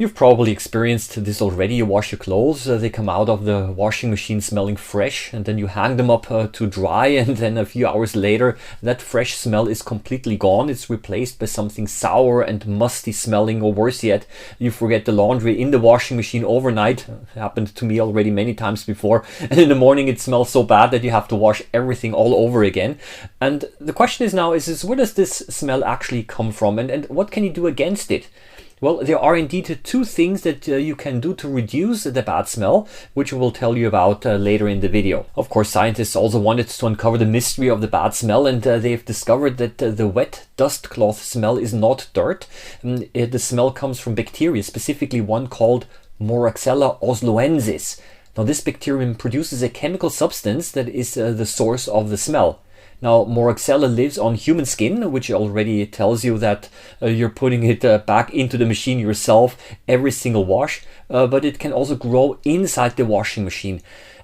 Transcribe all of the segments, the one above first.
You've probably experienced this already. You wash your clothes, they come out of the washing machine smelling fresh, and then you hang them up to dry, and then a few hours later that fresh smell is completely gone. It's replaced by something sour and musty smelling, or worse yet, you forget the laundry in the washing machine overnight. It happened to me already many times before, and in the morning it smells so bad that you have to wash everything all over again. And the question is now is where does this smell actually come from, and what can you do against it? Well, there are indeed two things that you can do to reduce the bad smell, which we will tell you about later in the video. Of course, scientists also wanted to uncover the mystery of the bad smell, and they've discovered that the wet dust cloth smell is not dirt. The smell comes from bacteria, specifically one called Moraxella osloensis. Now, this bacterium produces a chemical substance that is the source of the smell. Now, Moraxella lives on human skin, which already tells you that you're putting it back into the machine yourself every single wash, but it can also grow inside the washing machine.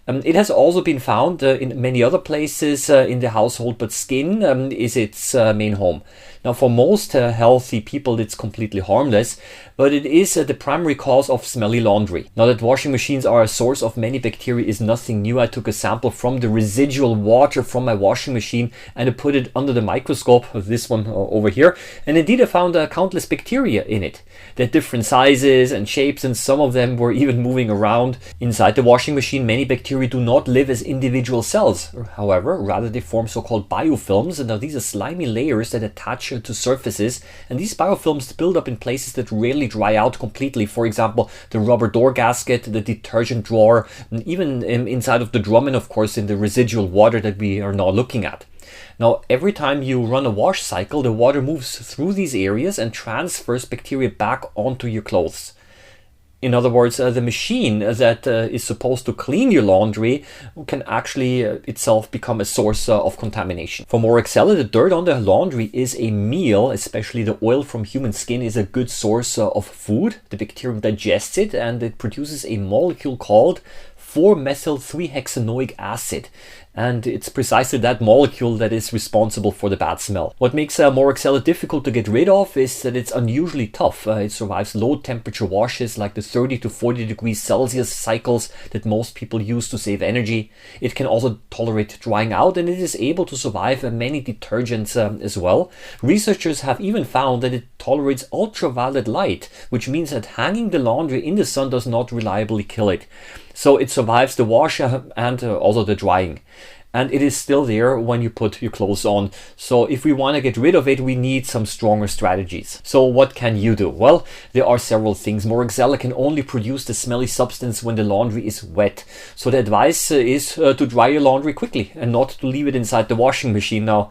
It has also been found in many other places in the household, but skin is its main home. Now, for most healthy people, it's completely harmless, but it is the primary cause of smelly laundry. Now, that washing machines are a source of many bacteria is nothing new. I took a sample from the residual water from my washing machine and I put it under the microscope, this one over here, and indeed I found countless bacteria in it. They're different sizes and shapes, and some of them were even moving around. Inside the washing machine, many bacteria do not live as individual cells. However, rather they form so-called biofilms, and now these are slimy layers that attach to surfaces, and these biofilms build up in places that rarely dry out completely. For example, the rubber door gasket, the detergent drawer, and even inside of the drum, and of course in the residual water that we are now looking at. Now, every time you run a wash cycle, the water moves through these areas and transfers bacteria back onto your clothes. In other words, the machine that is supposed to clean your laundry can actually itself become a source of contamination. For Moraxella, the dirt on the laundry is a meal, especially the oil from human skin is a good source of food. The bacterium digests it and it produces a molecule called 4-methyl-3-hexanoic acid. And it's precisely that molecule that is responsible for the bad smell. What makes Moraxella difficult to get rid of is that it's unusually tough. It survives low temperature washes like the 30 to 40 degrees Celsius cycles that most people use to save energy. It can also tolerate drying out, and it is able to survive many detergents as well. Researchers have even found that it tolerates ultraviolet light, which means that hanging the laundry in the sun does not reliably kill it. So it survives the wash and also the drying. And it is still there when you put your clothes on. So if we want to get rid of it, we need some stronger strategies. So what can you do? Well, there are several things. Moraxella can only produce the smelly substance when the laundry is wet. So the advice is to dry your laundry quickly and not to leave it inside the washing machine. Now,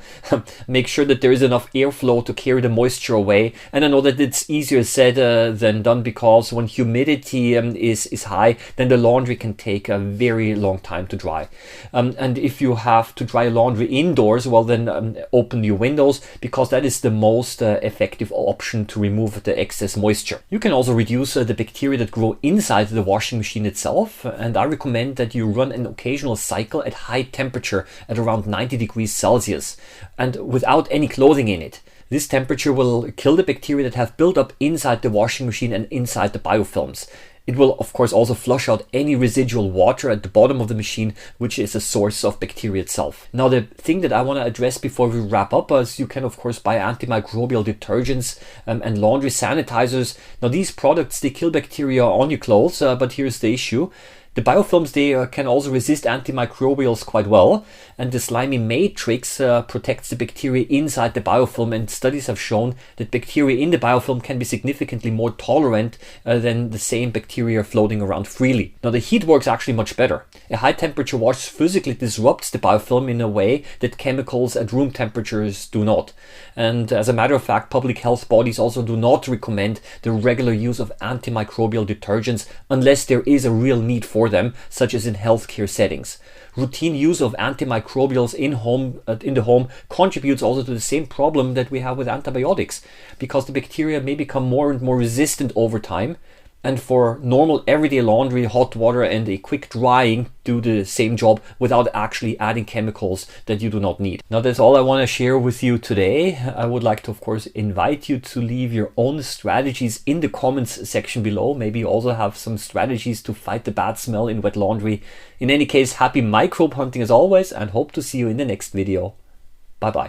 make sure that there is enough airflow to carry the moisture away. And I know that it's easier said than done, because when humidity is high, then the laundry can take a very long time to dry. And if you have to dry laundry indoors, well then open your windows, because that is the most effective option to remove the excess moisture. You can also reduce the bacteria that grow inside the washing machine itself, and I recommend that you run an occasional cycle at high temperature at around 90 degrees Celsius and without any clothing in it. This temperature will kill the bacteria that have built up inside the washing machine and inside the biofilms. It will, of course, also flush out any residual water at the bottom of the machine, which is a source of bacteria itself. Now, the thing that I want to address before we wrap up is you can, of course, buy antimicrobial detergents and laundry sanitizers. Now, these products, they kill bacteria on your clothes, but here's the issue. The biofilms, they can also resist antimicrobials quite well, and the slimy matrix protects the bacteria inside the biofilm, and studies have shown that bacteria in the biofilm can be significantly more tolerant than the same bacteria floating around freely. Now, the heat works actually much better. A high temperature wash physically disrupts the biofilm in a way that chemicals at room temperatures do not. And as a matter of fact, public health bodies also do not recommend the regular use of antimicrobial detergents unless there is a real need for them, such as in healthcare settings. Routine use of antimicrobials in the home contributes also to the same problem that we have with antibiotics, because the bacteria may become more and more resistant over time. And for normal everyday laundry, hot water and a quick drying do the same job without actually adding chemicals that you do not need. Now that's all I want to share with you today. I would like to, of course, invite you to leave your own strategies in the comments section below. Maybe you also have some strategies to fight the bad smell in wet laundry. In any case, happy microbe hunting as always, and hope to see you in the next video. Bye bye.